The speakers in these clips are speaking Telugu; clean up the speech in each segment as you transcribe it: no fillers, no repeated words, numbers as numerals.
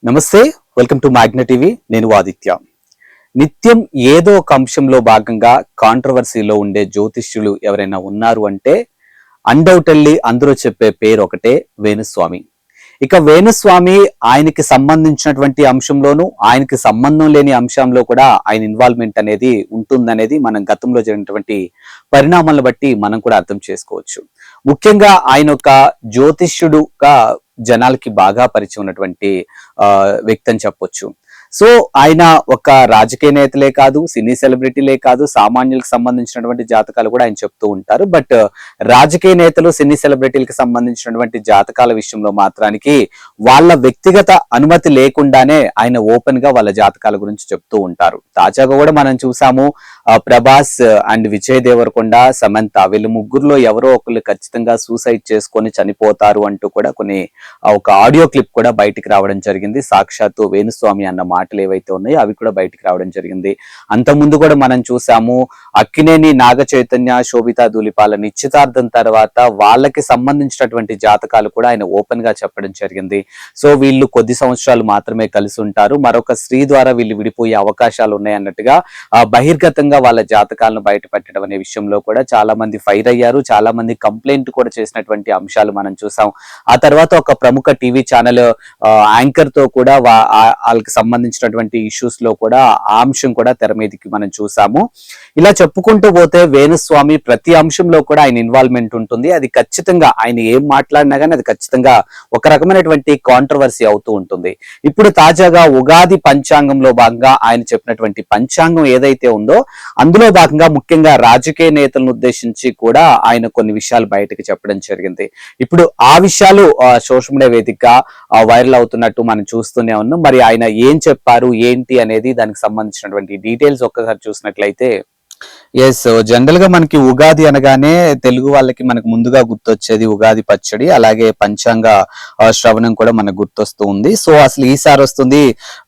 నమస్తే, వెల్కమ్ టు మ్యాగ్నా టీవీ. నేను ఆదిత్య. నిత్యం ఏదో ఒక అంశంలో భాగంగా కాంట్రవర్సీలో ఉండే జ్యోతిష్యులు ఎవరైనా ఉన్నారు అంటే అన్డౌటెడ్లీ అందరూ చెప్పే పేరు ఒకటే, వేణుస్వామి. ఇక వేణుస్వామి ఆయనకి సంబంధించినటువంటి అంశంలోనూ ఆయనకి సంబంధం లేని అంశంలో కూడా ఆయన ఇన్వాల్వ్మెంట్ అనేది ఉంటుందనేది మనం గతంలో జరిగినటువంటి పరిణామాలను బట్టి మనం కూడా అర్థం చేసుకోవచ్చు. ముఖ్యంగా ఆయన ఒక జ్యోతిష్యుడుగా జనాలకి బాగా పరిచయం ఉన్నటువంటి వ్యక్తి అని చెప్పొచ్చు. సో ఆయన ఒక రాజకీయ నేతలే కాదు, సినీ సెలబ్రిటీలే కాదు, సామాన్యులకు సంబంధించినటువంటి జాతకాలు కూడా ఆయన చెప్తూ ఉంటారు. బట్ రాజకీయ నేతలు, సినీ సెలబ్రిటీలకు సంబంధించినటువంటి జాతకాల విషయంలో మాత్రానికి వాళ్ళ వ్యక్తిగత అనుమతి లేకుండానే ఆయన ఓపెన్ గా వాళ్ళ జాతకాల గురించి చెప్తూ ఉంటారు. తాజాగా కూడా మనం చూసాము, ప్రభాస్ అండ్ విజయ్ దేవరకొండ, సమంత వీళ్ళు ముగ్గురులో ఎవరో ఒకళ్ళు ఖచ్చితంగా సూసైడ్ చేసుకొని చనిపోతారు అంటూ కూడా ఒక ఆడియో క్లిప్ కూడా బయటికి రావడం జరిగింది. సాక్షాత్తు వేణుస్వామి అన్న మాటలు ఏవైతే ఉన్నాయో అవి కూడా బయటికి రావడం జరిగింది. అంతకుముందు కూడా మనం చూసాము, అక్కినేని నాగ చైతన్య, శోభితా ధూళిపాల నిశ్చితార్థం తర్వాత వాళ్ళకి సంబంధించినటువంటి జాతకాలు కూడా ఆయన ఓపెన్ గా చెప్పడం జరిగింది. సో వీళ్ళు కొద్ది సంవత్సరాలు మాత్రమే కలిసి ఉంటారు, మరొక స్త్రీ ద్వారా వీళ్ళు విడిపోయే అవకాశాలు ఉన్నాయన్నట్టుగా బహిర్గతంగా వాళ్ళ జాతకాలను బయట పెట్టడం అనే విషయంలో కూడా చాలా మంది ఫైర్ అయ్యారు. చాలా మంది కంప్లైంట్ కూడా చేసినటువంటి అంశాలు మనం చూసాం. ఆ తర్వాత ఒక ప్రముఖ టీవీ ఛానల్ యాంకర్ తో కూడా వాళ్ళకి సంబంధించినటువంటి ఇష్యూస్ లో కూడా ఆ అంశం కూడా తెర మీదకి మనం చూసాము. ఇలా చెప్పుకుంటూ పోతే వేణుస్వామి ప్రతి అంశంలో కూడా ఆయన ఇన్వాల్వ్మెంట్ ఉంటుంది. అది ఖచ్చితంగా ఆయన ఏం మాట్లాడినా కానీ అది ఖచ్చితంగా ఒక రకమైనటువంటి కాంట్రవర్సీ అవుతూ ఉంటుంది. ఇప్పుడు తాజాగా ఉగాది పంచాంగంలో భాగంగా ఆయన చెప్పినటువంటి పంచాంగం ఏదైతే ఉందో అందులో భాగంగా ముఖ్యంగా రాజకీయ నేతలను ఉద్దేశించి కూడా ఆయన కొన్ని విషయాలు బయటకు చెప్పడం జరిగింది. ఇప్పుడు ఆ విషయాలు సోషల్ మీడియా వేదికగా వైరల్ అవుతున్నట్టు మనం చూస్తూనే ఉన్నాం. మరి ఆయన ఏం చెప్పారు ఏంటి అనేది దానికి సంబంధించినటువంటి డీటెయిల్స్ ఒక్కసారి చూసినట్లయితే, జనరల్ గా మనకి ఉగాది అనగానే తెలుగు వాళ్ళకి మనకు ముందుగా గుర్తొచ్చేది ఉగాది పచ్చడి, అలాగే పంచాంగ శ్రవణం కూడా మనకు గుర్తొస్తూ ఉంది. సో అసలు ఈసారి వస్తుంది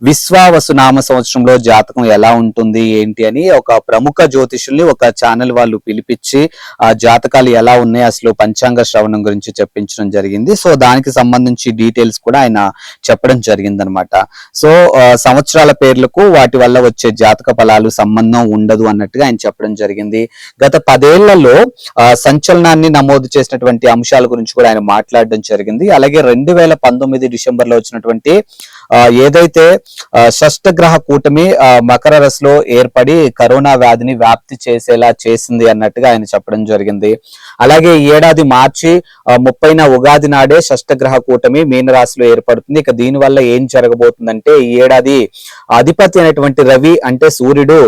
విశ్వావసు నామ సంవత్సరంలో జాతకం ఎలా ఉంటుంది ఏంటి అని ఒక ప్రముఖ జ్యోతిషుల్ని ఒక ఛానల్ వాళ్ళు పిలిపించి ఆ జాతకాలు ఎలా ఉన్నాయి, అసలు పంచాంగ శ్రవణం గురించి చెప్పించడం జరిగింది. సో దానికి సంబంధించి డీటెయిల్స్ కూడా ఆయన చెప్పడం జరిగింది అనమాట. సో సంవత్సరాల పేర్లకు వాటి వల్ల వచ్చే జాతక ఫలాలు సంబంధం ఉండదు అన్నట్టుగా ఆయన చెప్పడం జరిగింది. గత 10 ఏళ్లలో సంచలనాన్ని నమోదు చేసినటువంటి అంశాల గురించి కూడా ఆయన మాట్లాడడం జరిగింది. అలాగే 2019 డిసెంబర్లో వచ్చినటువంటి ఏదైతే షష్టగ్రహ కూటమి మకర రాశిలో ఏర్పడి కరోనా వ్యాధిని వ్యాప్తి చేసేలా చేసింది అన్నట్టుగా ఆయన చెప్పడం జరిగింది. అలాగే ఈ ఏడాది మార్చి 30న ఉగాది నాడే షష్టగ్రహ కూటమి మీనరాశిలో ఏర్పడుతుంది. ఇక దీని వల్ల ఏం జరగబోతుందంటే, ఈ ఏడాది అధిపతి అయినటువంటి రవి అంటే సూర్యుడు,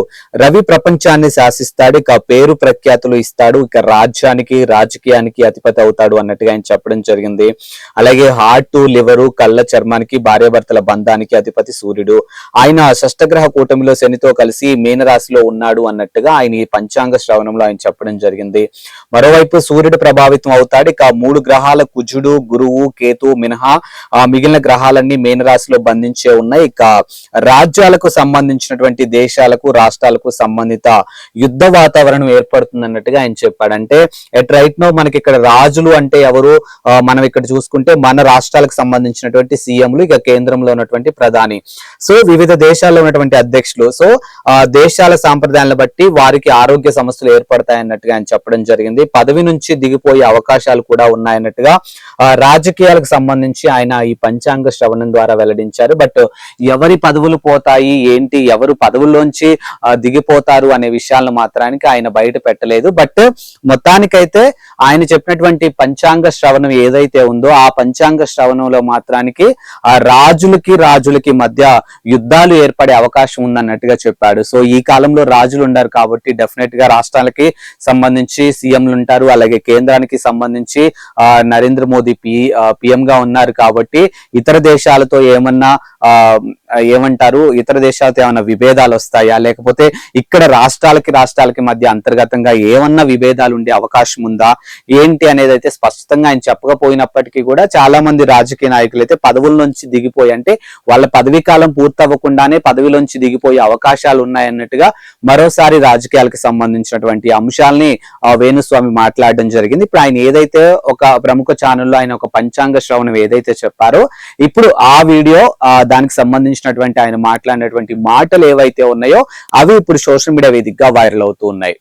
రవి ప్రపంచాన్ని శాసిస్తాడు, ఇక పేరు ప్రఖ్యాతులు ఇస్తాడు, ఇక రాజ్యానికి రాజకీయానికి అధిపతి అవుతాడు అన్నట్టుగా ఆయన చెప్పడం జరిగింది. అలాగే హార్ట్, లివరు, కళ్ళ చర్మానికి, భార్యాభర్తల బంధానికి అధిపతి సూర్యుడు. ఆయన షష్టగ్రహ కూటమిలో శనితో కలిసి మీనరాశిలో ఉన్నాడు అన్నట్టుగా ఆయన ఈ పంచాంగ శ్రవణంలో ఆయన చెప్పడం జరిగింది. మరోవైపు సూర్యుడు ప్రభావితం అవుతాడు. ఇక 3 గ్రహాల కుజుడు, గురువు, కేతు మినహా మిగిలిన గ్రహాలన్నీ మీనరాశిలో బంధించే ఉన్నాయి. ఇక రాజ్యాలకు సంబంధించినటువంటి దేశాలకు, రాష్ట్రాలకు సంబంధిత యుద్ధ వాతావరణం ఏర్పడుతుంది అన్నట్టుగా ఆయన చెప్పాడు. అంటే ఎట్ రైట్ నో మనకి ఇక్కడ రాజులు అంటే ఎవరు, మనం ఇక్కడ చూసుకుంటే మన రాష్ట్రాలకు సంబంధించినటువంటి సీఎంలు, ఇక కేంద్రంలో ఉన్నటువంటి ప్రధాని, సో వివిధ దేశాల్లో ఉన్నటువంటి అధ్యక్షులు. సో దేశాల సాంప్రదాయాలను బట్టి వారికి ఆరోగ్య సమస్యలు ఏర్పడతాయన్నట్టుగా ఆయన చెప్పడం జరిగింది. పదవి నుంచి దిగిపోయే అవకాశాలు కూడా ఉన్నాయన్నట్టుగా రాజకీయాలకు సంబంధించి ఆయన ఈ పంచాంగ శ్రవణం ద్వారా వెల్లడించారు. బట్ ఎవరి పదవులు పోతాయి ఏంటి, ఎవరు పదవుల్లోంచి దిగిపోతారు అనే విషయాలను మాత్రానికి ఆయన బయట పెట్టలేదు. బట్ మొత్తానికైతే ఆయన చెప్పినటువంటి పంచాంగ శ్రవణం ఏదైతే ఉందో ఆ పంచాంగ శ్రవణంలో మాత్రానికి ఆ రాజులకి మధ్య యుద్ధాలు ఏర్పడే అవకాశం ఉందన్నట్టుగా చెప్పాడు. సో ఈ కాలంలో రాజులు ఉన్నారు కాబట్టి డెఫినెట్ గా రాష్ట్రాలకి సంబంధించి సీఎంలు ఉంటారు, అలాగే కేంద్రానికి సంబంధించి నరేంద్ర మోదీ పిఎం గా ఉన్నారు కాబట్టి ఇతర దేశాలతో ఏమన్నా ఏమంటారు ఇతర దేశాలతో ఏమైనా విభేదాలు వస్తాయా, లేకపోతే ఇక్కడ రాష్ట్రాలకి మధ్య అంతర్గతంగా ఏమన్నా విభేదాలు ఉండే అవకాశం ఉందా ఏంటి అనేది అయితే స్పష్టంగా ఆయన చెప్పకపోయినప్పటికీ కూడా చాలా మంది రాజకీయ నాయకులు అయితే పదవుల నుంచి దిగిపోయి, అంటే వాళ్ళ పదవీ కాలం పూర్తవ్వకుండానే పదవిలోంచి దిగిపోయే అవకాశాలు ఉన్నాయన్నట్టుగా మరోసారి రాజకీయాలకు సంబంధించినటువంటి అంశాలని వేణుస్వామి మాట్లాడడం జరిగింది. ఇప్పుడు ఆయన ఏదైతే ఒక ప్రముఖ ఛానల్లో ఆయన ఒక పంచాంగ శ్రవణం ఏదైతే చెప్పారో, ఇప్పుడు ఆ వీడియో దానికి సంబంధించినటువంటి ఆయన మాట్లాడినటువంటి మాటలు ఏవైతే ఉన్నాయో అవి ఇప్పుడు సోషల్ మీడియా వేదికగా వైరల్ అవుతూ ఉన్నాయి.